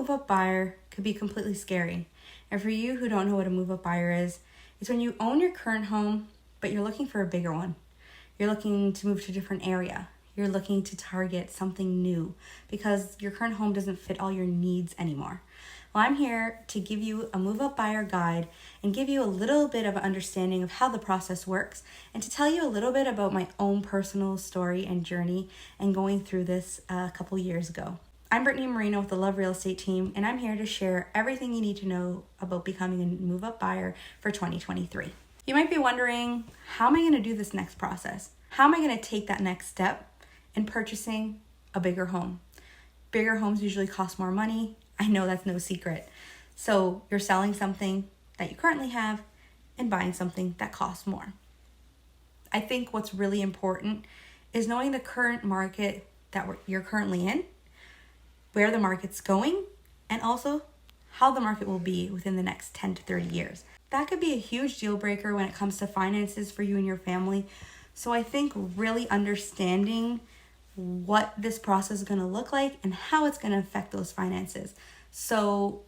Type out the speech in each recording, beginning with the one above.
move-up buyer could be completely scary. And for you who don't know what a move-up buyer is, it's when you own your current home, but you're looking for a bigger one. You're looking to move to a different area. You're looking to target something new because your current home doesn't fit all your needs anymore. Well, I'm here to give you a move-up buyer guide and give you a little bit of an understanding of how the process works and to tell you a little bit about my own personal story and journey and going through this a couple years ago. I'm Brittany Marino with the Love Real Estate team, and I'm here to share everything you need to know about becoming a move-up buyer for 2023. You might be wondering, how am I going to do this next process? How am I going to take that next step in purchasing a bigger home? Bigger homes usually cost more money. I know that's no secret. So you're selling something that you currently have and buying something that costs more. I think what's really important is knowing the current market that you're currently in, where the market's going, and also how the market will be within the next 10 to 30 years. That could be a huge deal breaker when it comes to finances for you and your family. So I think really understanding what this process is going to look like and how it's going to affect those finances. So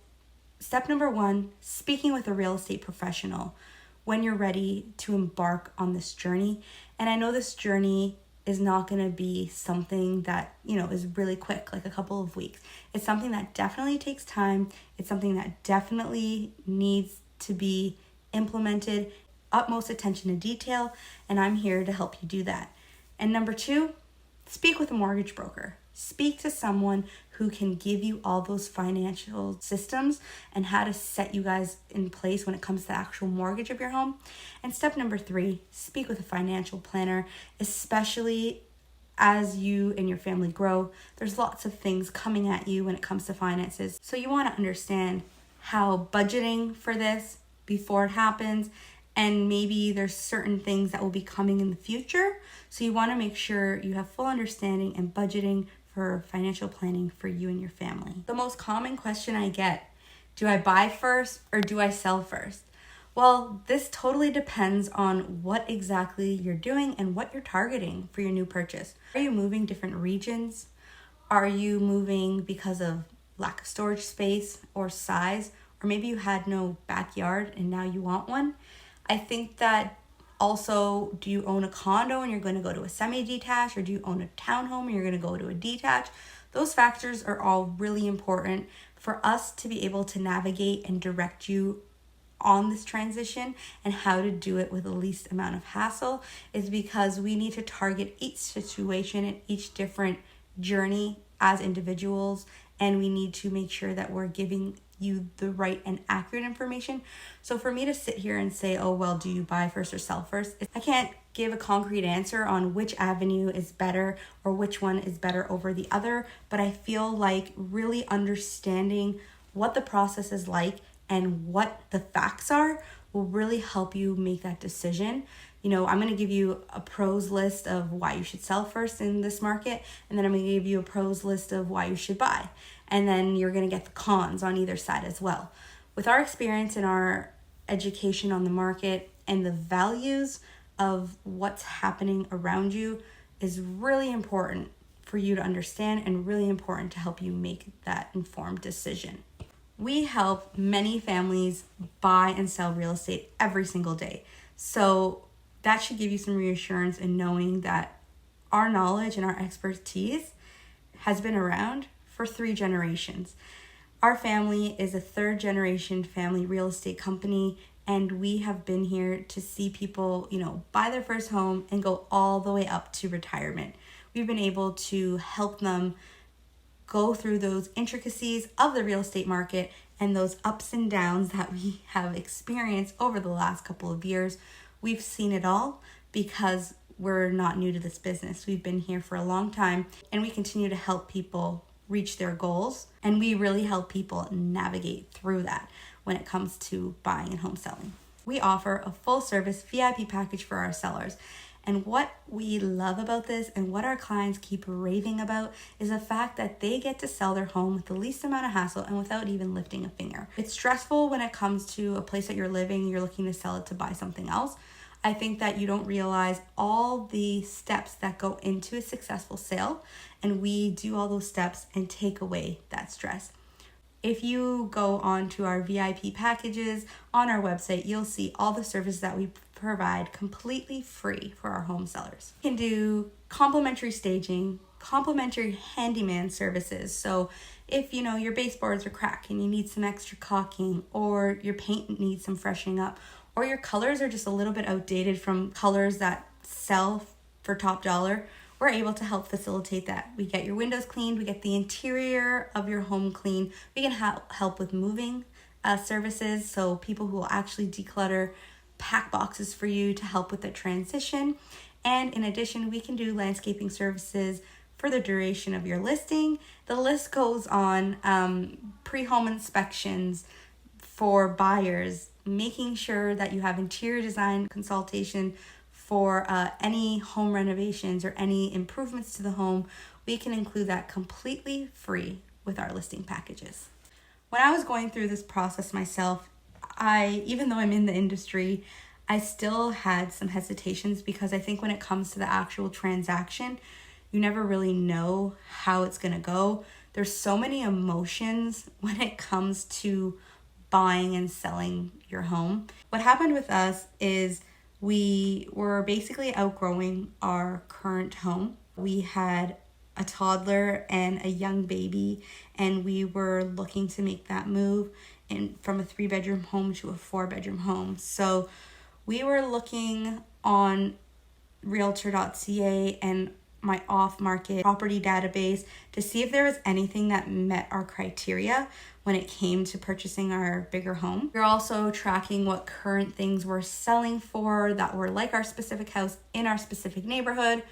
step number 1, speaking with a real estate professional when you're ready to embark on this journey. And I know this journey is not going to be something that, is really quick, like a couple of weeks. It's something that definitely takes time. It's something that definitely needs to be implemented, utmost attention to detail, and I'm here to help you do that. And number 2, speak with a mortgage broker. Speak to someone who can give you all those financial systems and how to set you guys in place when it comes to the actual mortgage of your home. And step number 3, speak with a financial planner, especially as you and your family grow. There's lots of things coming at you when it comes to finances. So you want to understand how budgeting for this before it happens, and maybe there's certain things that will be coming in the future. So you want to make sure you have full understanding and budgeting for financial planning for you and your family. The most common question I get, do I buy first or do I sell first? Well, this totally depends on what exactly you're doing and what you're targeting for your new purchase. Are you moving different regions? Are you moving because of lack of storage space or size? Or maybe you had no backyard and now you want one? I think that also, do you own a condo and you're going to go to a semi-detached, or do you own a townhome and you're going to go to a detached? Those factors are all really important for us to be able to navigate and direct you on this transition and how to do it with the least amount of hassle, is because we need to target each situation and each different journey as individuals, and we need to make sure that we're giving you the right and accurate information. So for me to sit here and say, oh, well, do you buy first or sell first? I can't give a concrete answer on which avenue is better or which one is better over the other, but I feel like really understanding what the process is like and what the facts are will really help you make that decision. I'm going to give you a pros list of why you should sell first in this market, and then I'm going to give you a pros list of why you should buy. And then you're going to get the cons on either side as well. With our experience and our education on the market and the values of what's happening around you is really important for you to understand and really important to help you make that informed decision. We help many families buy and sell real estate every single day. So that should give you some reassurance in knowing that our knowledge and our expertise has been around for 3 generations. Our family is a 3rd generation family real estate company, and we have been here to see people, buy their first home and go all the way up to retirement. We've been able to help them go through those intricacies of the real estate market and those ups and downs that we have experienced over the last couple of years. We've seen it all because we're not new to this business. We've been here for a long time, and we continue to help people reach their goals, and we really help people navigate through that when it comes to buying and home selling. We offer a full service VIP package for our sellers. And what we love about this and what our clients keep raving about is the fact that they get to sell their home with the least amount of hassle and without even lifting a finger. It's stressful when it comes to a place that you're living, you're looking to sell it to buy something else. I think that you don't realize all the steps that go into a successful sale, and we do all those steps and take away that stress. If you go on to our VIP packages on our website, you'll see all the services that we provide completely free for our home sellers. You can do complimentary staging, complimentary handyman services. So if your baseboards are cracked and you need some extra caulking, or your paint needs some freshening up, or your colors are just a little bit outdated from colors that sell for top dollar, we're able to help facilitate that. We get your windows cleaned, we get the interior of your home clean. We can help with moving services, so people who will actually declutter, pack boxes for you to help with the transition. And in addition, we can do landscaping services for the duration of your listing. The list goes on. Pre-home inspections for buyers, making sure that you have interior design consultation for any home renovations or any improvements to the home. We can include that completely free with our listing packages. When I was going through this process myself, even though I'm in the industry, I still had some hesitations, because I think when it comes to the actual transaction, you never really know how it's going to go. There's so many emotions when it comes to buying and selling your home. What happened with us is we were basically outgrowing our current home. We had a toddler and a young baby, and we were looking to make that move from a 3-bedroom home to a 4-bedroom home. So we were looking on realtor.ca and my off-market property database to see if there was anything that met our criteria when it came to purchasing our bigger home. We're also tracking what current things we're selling for that were like our specific house in our specific neighborhood.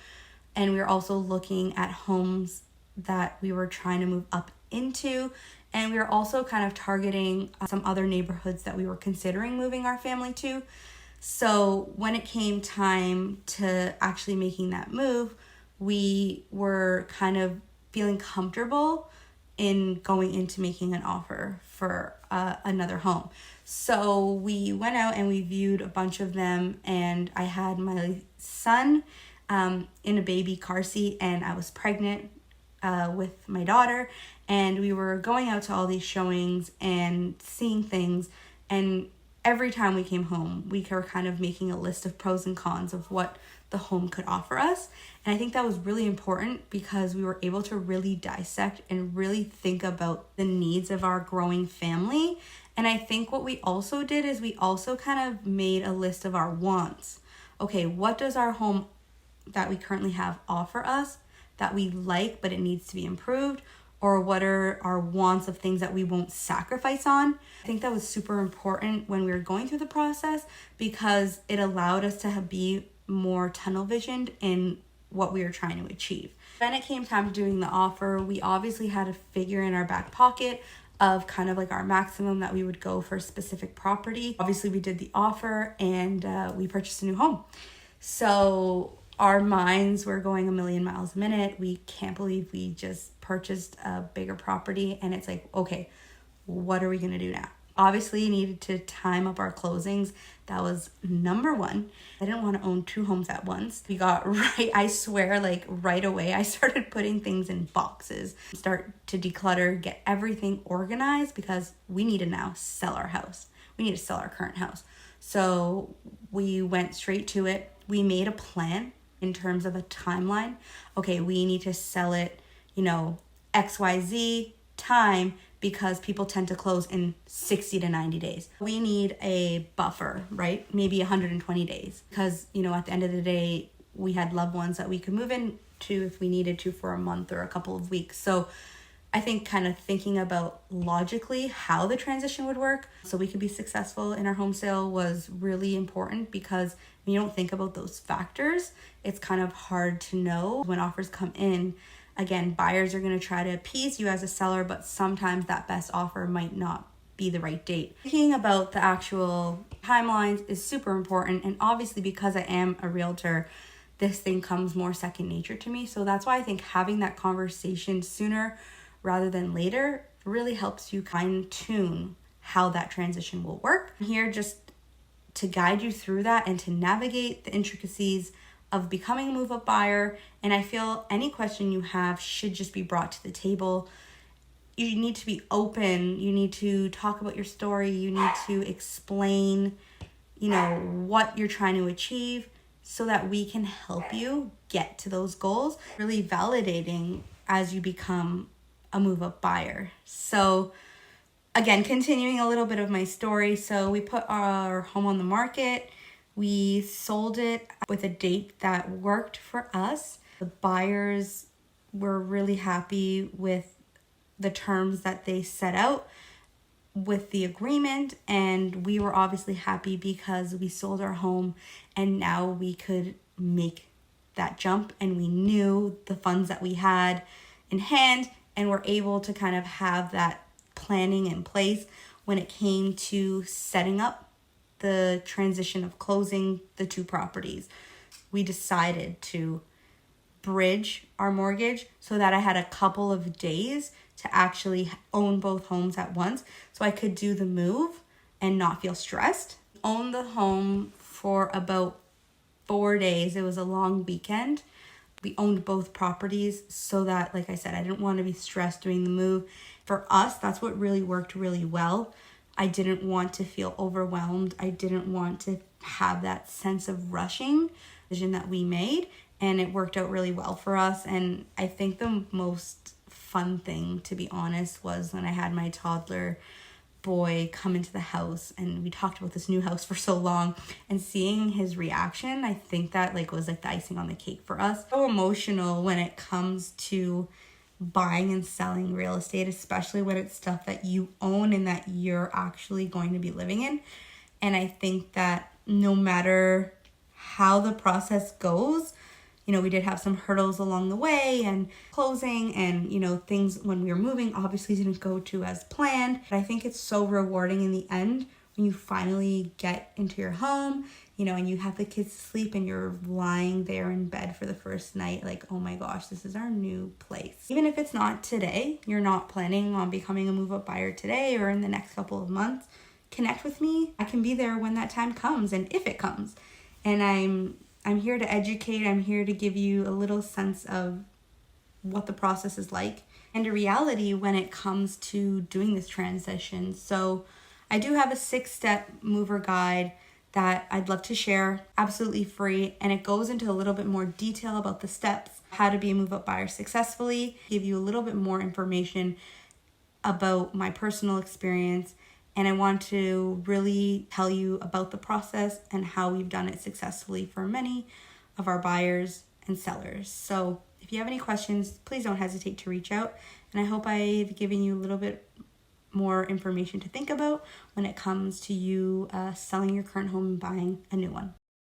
And we were also looking at homes that we were trying to move up into. And we were also kind of targeting some other neighborhoods that we were considering moving our family to. So when it came time to actually making that move, we were kind of feeling comfortable in going into making an offer for another home. So we went out and we viewed a bunch of them, and I had my son in a baby car seat, and I was pregnant with my daughter, and we were going out to all these showings and seeing things, and every time we came home, we were kind of making a list of pros and cons of what the home could offer us. And I think that was really important, because we were able to really dissect and really think about the needs of our growing family. And I think what we also did is we also kind of made a list of our wants. Okay, what does our home that we currently have offer us that we like, but it needs to be improved? Or what are our wants of things that we won't sacrifice on? I think that was super important when we were going through the process, because it allowed us to be more tunnel visioned in what we were trying to achieve. When it came time to doing the offer, we obviously had a figure in our back pocket of kind of like our maximum that we would go for a specific property. Obviously, we did the offer, and we purchased a new home. So our minds were going a million miles a minute. We can't believe we just purchased a bigger property, and it's like, okay, what are we going to do now? Obviously, needed to time up our closings. That was number one. I didn't want to own 2 homes at once. We got I swear, like right away, I started putting things in boxes, start to declutter, get everything organized, because we need to now sell our house. We need to sell our current house. So we went straight to it. We made a plan in terms of a timeline. Okay, we need to sell it, XYZ time, because people tend to close in 60 to 90 days. We need a buffer, right? Maybe 120 days, because, at the end of the day, we had loved ones that we could move into if we needed to for a month or a couple of weeks. So I think kind of thinking about logically how the transition would work so we could be successful in our home sale was really important, because when you don't think about those factors, it's kind of hard to know when offers come in. Again, buyers are going to try to appease you as a seller, but sometimes that best offer might not be the right date. Thinking about the actual timelines is super important. And obviously, because I am a realtor, this thing comes more second nature to me. So that's why I think having that conversation sooner rather than later really helps you fine tune how that transition will work. I'm here just to guide you through that and to navigate the intricacies of becoming a move-up buyer. And I feel any question you have should just be brought to the table. you need to be open. You need to talk about your story. You need to explain, what you're trying to achieve so that we can help you get to those goals. Really validating as you become a move-up buyer. So again, continuing a little bit of my story. So we put our home on the market. We sold it with a date that worked for us. The buyers were really happy with the terms that they set out with the agreement, and we were obviously happy because we sold our home and now we could make that jump, and we knew the funds that we had in hand and were able to kind of have that planning in place when it came to setting up the transition of closing the 2 properties. We decided to bridge our mortgage so that I had a couple of days to actually own both homes at once so I could do the move and not feel stressed. Owned the home for about 4 days. It was a long weekend. We owned both properties so that, like I said, I didn't want to be stressed doing the move. For us, that's what really worked really well. I didn't want to feel overwhelmed. I didn't want to have that sense of rushing decision that we made, and it worked out really well for us. And I think the most fun thing, to be honest, was when I had my toddler boy come into the house, and we talked about this new house for so long, and seeing his reaction, I think that was the icing on the cake for us. So emotional when it comes to buying and selling real estate, especially when it's stuff that you own and that you're actually going to be living in. And I think that no matter how the process goes, we did have some hurdles along the way, and closing and, things when we were moving obviously didn't go to as planned. But I think it's so rewarding in the end when you finally get into your home, and you have the kids sleep and you're lying there in bed for the first night, oh my gosh, this is our new place. Even if it's not today, you're not planning on becoming a move-up buyer today or in the next couple of months, connect with me. I can be there when that time comes and if it comes. And I'm here to educate. I'm here to give you a little sense of what the process is like and a reality when it comes to doing this transition. So I do have a 6-step mover guide that I'd love to share, absolutely free. And it goes into a little bit more detail about the steps, how to be a move-up buyer successfully, give you a little bit more information about my personal experience. And I want to really tell you about the process and how we've done it successfully for many of our buyers and sellers. So if you have any questions, please don't hesitate to reach out. And I hope I've given you a little bit more information to think about when it comes to you selling your current home and buying a new one.